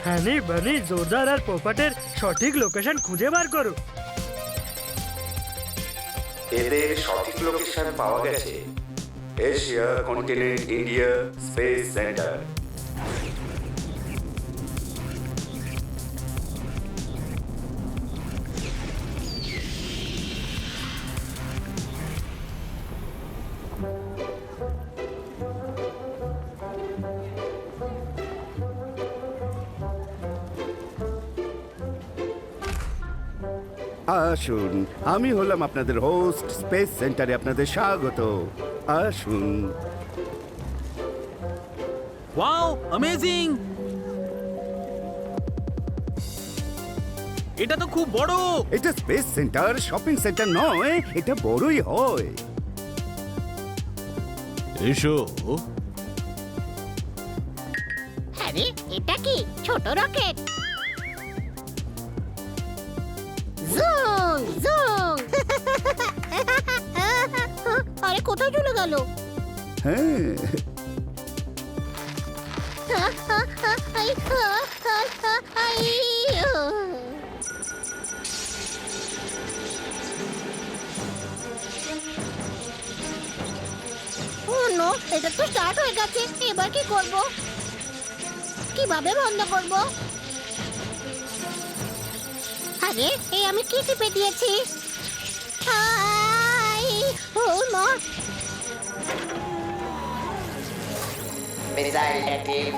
হ্যানি বানি জোরদার আর পোপটের সঠিক লোকেশন খুঁজে বার করো। এদের সঠিক লোকেশন পাওয়া গেছে Asia continent India space centre. আসুন, আমি হলাম আপনাদের হোস্ট। স্পেস সেন্টারে আপনাদের স্বাগত। আসুন। Wow, amazing! এটা তো খুব বড়। এটা স্পেস সেন্টার, শপিং সেন্টার নয়। এটা বড়ই হয়। এসো। আরে এটা কি ছোট রকেট? জুং জুং আরে কোথায় চলে গেল? হ্যাঁ, এটা তো স্টার্ট হয়ে গেছে। এবার কি করব? কিভাবে বন্ধ করব? আরে এই আমি কি টিপে দিয়েছি? ও মা! Missile active.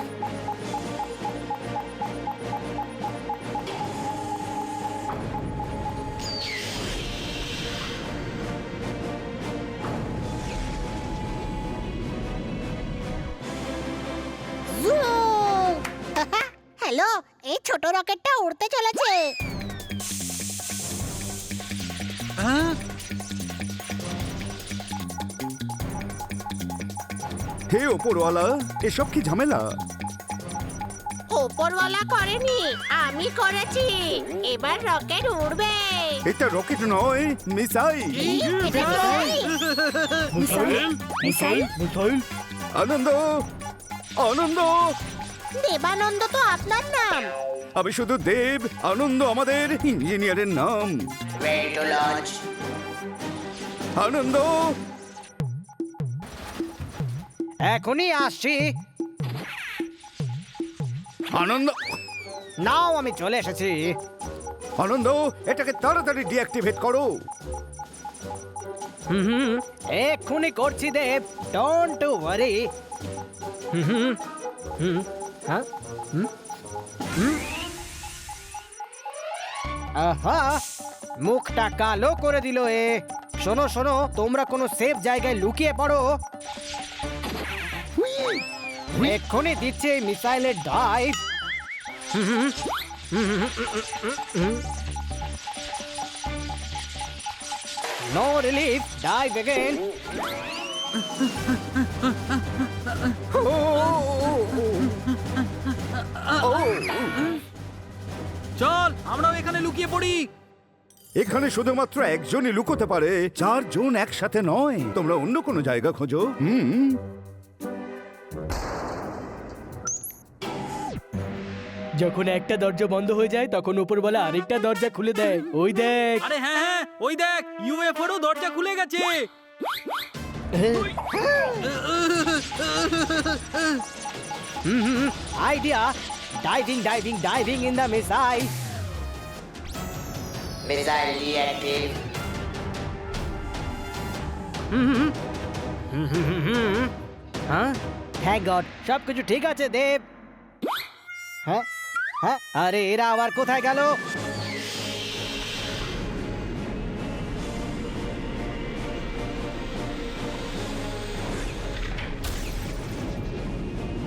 হ্যালো, এই ছোট রকেটটা উড়তে চলেছে। হ্যাঁ? হে ওপরওয়ালা, এসব কি ঝামেলা? ওপরওয়ালা করেনি, আমি করেছি। এবার রকেট উড়বে। এটা রকেট নয়, মিসাইল। এটা কি? আনন্দ, আনন্দ। দেবানন্দ তো আপনার নাম। আমি শুধু দেব, আনন্দ আমাদের ইঞ্জিনিয়ারের নাম। Ready to launch. আনন্দ, এখনই আসছি। আনন্দ, নাও, আমি চলে এসেছি। আনন্দ, এটাকে তাড়াতাড়ি ডিঅ্যাক্টিভেট করো। এক্ষুনি করছি দেব, ডোন্ট ওয়ারি। আহা, মুখটা কালো করে দিল এ। শোনো শোনো, তোমরা কোনো সেফ জায়গায় লুকিয়ে পড়ো। এক্ষুনি দিচ্ছে এই মিসাইলের dive. No relief, dive again. চল, আমরাও এখানে লুকিয়ে পড়ি। এখানে শুধুমাত্র একজনই লুকোতে পারে, 4 জন একসাথে নয়। তোমরা অন্য কোনো জায়গা খোঁজো। যখন একটা দরজা বন্ধ হয়ে যায় তখন উপরওয়ালা আরেকটা দরজা খুলে দেয়। ওই দেখ। আরে হ্যাঁ হ্যাঁ, ওই দেখ, ইউএফওরও দরজা খুলে গেছে। Idea, diving diving diving in the missile. Missile deactive. হ্যাঁ, থ্যাংক গড, সবকিছু ঠিক আছে দেব। হ্যাঁ হ্যাঁ, আরে এরা আবার কোথায় গেল?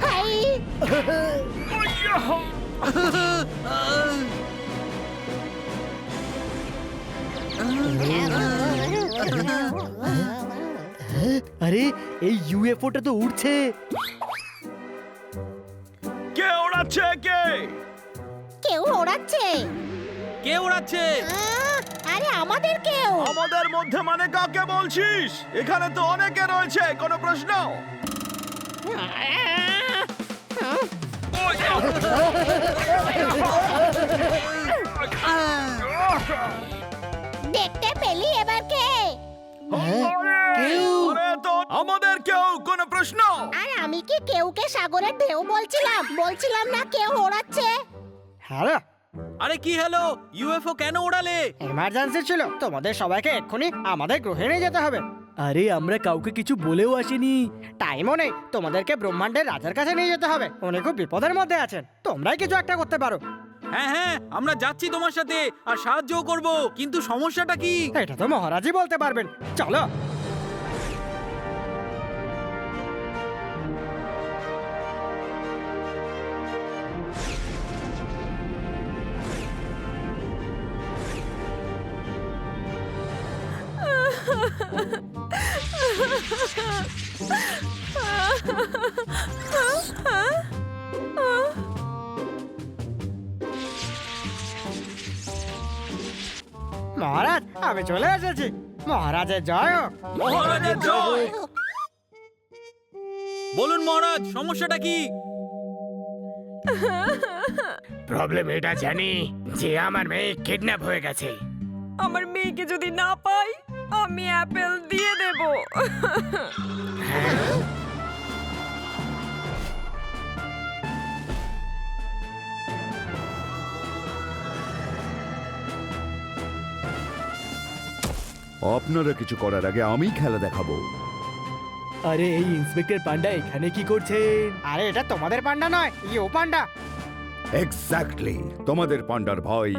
হাই! আরে এই ইউএফওটা তো উড়ছে। কে ওড়াচ্ছে? কে কেউ ওড়াচ্ছে। কে ওড়াচ্ছে? আরে আমাদের কেউ। আমাদের মধ্যে মানে কাকে বলছিস? এখানে তো অনেকে রয়েছে, কোনো প্রশ্ন? বলি এবার কে? আরে তো আমাদের কেউ কোনো প্রশ্ন? আর আমি কি কেউকে সাগরের ঢেউ বলছিলাম না কেউ ওড়াচ্ছে? হ্যালো, আরে কি হলো? ইউএফও কেন ওড়ালে? এমার্জেন্সি ছিল, তোমাদের সবাইকে এক্ষুনি আমাদের গ্রহে নিয়ে যেতে হবে। আরে আমরা কাউকে কিছু বলেও আসিনি। টাইমও নেই, তোমাদেরকে ব্রহ্মাণ্ডের রাজার কাছে নিয়ে যেতে হবে। উনি খুব বিপদের মধ্যে আছেন, তোমরাই কিছু একটা করতে পারো। হ্যাঁ হ্যাঁ, আমরা যাচ্ছি তোমার সাথে আর সাহায্যও করব, কিন্তু সমস্যাটা কি? এটা তো মহারাজই বলতে পারবেন, চলো। মহারাজ, আমি চলে এসেছি। মহারাজের জয় হোক। মহারাজের জয়। বলুন মহারাজ, সমস্যাটা কি? প্রবলেম এটা জানি যে আমার মেয়ে কিডন্যাপ হয়ে গেছে। আমার মেয়েকে যদি না পাই আমি অ্যাপেল দিয়ে দেব। আপনারা কিছু করার আগে আমি খেলা দেখাবো। আরে এই ইন্সপেক্টর পান্ডা এখানে কি করছেন? আরে এটা তোমাদের পান্ডা নয়, ইউ পান্ডা। এক্স্যাক্টলি, তোমাদের পান্ডার ভাই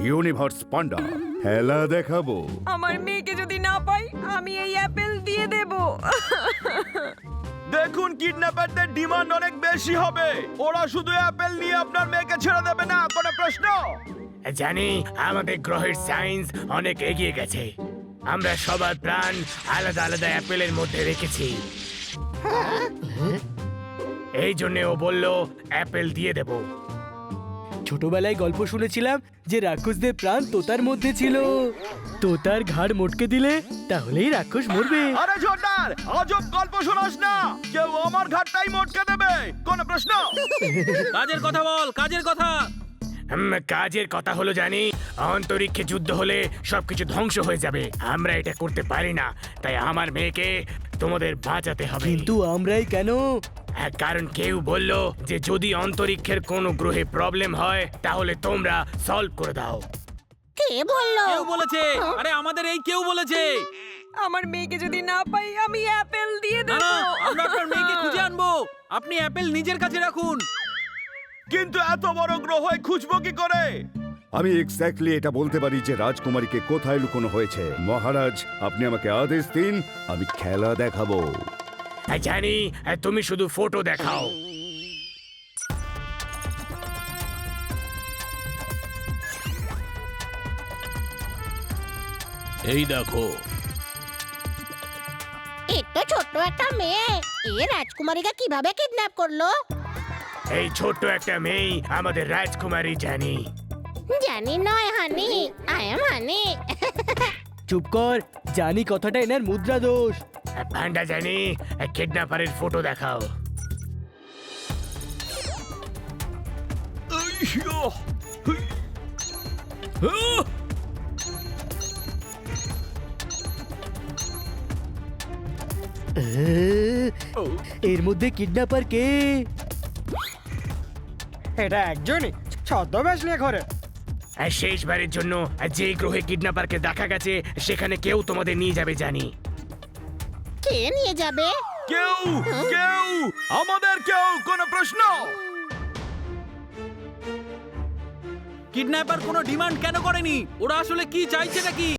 ইউনিভার্স পান্ডা। খেলা দেখাবো। আমার মেয়েকে যদি না পাই আমি এই অ্যাপেল দিয়ে দেব। দেখুন, কিডন্যাপারদের ডিমান্ড অনেক বেশি হবে। ওরা শুধু অ্যাপেল নিয়ে আপনার মেয়েকে ছেড়ে দেবে না, কোনো প্রশ্ন? জানি আমাদের গ্রহের সায়েন্স অনেক এগিয়ে গেছে। আমরা সবার প্রাণ আলাদা আলাদা অ্যাপেলের মধ্যে রেখেছি। এই জন্য ও বলল অ্যাপেল দিয়ে দেব। ছোটবেলায় গল্প শুনেছিলাম যে রাক্ষসদের প্রাণ তোতার মধ্যে ছিল। তোতার ঘাড় মটকে দিলে তাহলেই রাক্ষস মরবে। আরে ছোটার, আজব গল্প শোনাস না। কেউ আমার ঘাটটাই মটকে দেবে, কোনো প্রশ্ন? কাজের কথা বল, কাজের কথা। কাজের কথা হলো জানি অন্তরিক্ষে যুদ্ধ হলে সবকিছু ধ্বংস হয়ে যাবে। আমরা এটা করতে পারি না, তাই আমার মেয়েকে তোমাদের বাঁচাতে হবে। কিন্তু আমরাই কেন? কারণ কেউ বলল যে যদি অন্তরিক্ষের কোনো গ্রহে প্রবলেম হয় তাহলে তোমরা সলভ করে দাও। কে বললো? কেউ বলেছে। আরে আমাদের এই কেউ বলেছে। আমার মেয়েকে যদি না পাই আমি অ্যাপেল দিয়ে না দেব। না, আমরা আপনার মেয়েকে খুঁজে আনবো। আপনি অ্যাপেল নিজের কাছে রাখুন। কিন্তু এত বড় গ্রহে খুঁজবো কি করে? আমি এক্স্যাক্টলি এটা বলতে পারি যে রাজকুমারীকে কোথায় লুকোনো হয়েছে। মহারাজ, আপনি আমাকে আদেশ দিন, আমি খেলা দেখাবো। জানি, তুমি শুধু ফটো দেখাও। এই দেখো। একটু ছোট্ট একটা মেয়ে এ রাজকুমারীকে কিভাবে কিডন্যাপ করলো? এই ছোট্ট একটা মেয়ে আমাদের রাজকুমারী জানি। জানি নয় হানি, আই এম হানি। চুপ কর, জানি কথাটা এনার মুদ্রা দোষ। পান্ডা জানি, কিডন্যাপারের ফটো দেখাও। এর মধ্যে কিডন্যাপার কে? এটা একজনই ছদ্মবেশ নিয়ে ঘরে। শেষবারের জন্য যে গ্রহে কিডন্যাপারকে দেখা গেছে সেখানে কেউ তোমাদের নিয়ে যাবে জানি। কে নিয়ে যাবে? কেউ কেউ আমাদের কেউ, কোনো প্রশ্ন? কিডন্যাপার কোনো ডিমান্ড কেন করেনি? ওরা আসলে কি চাইছে নাকি?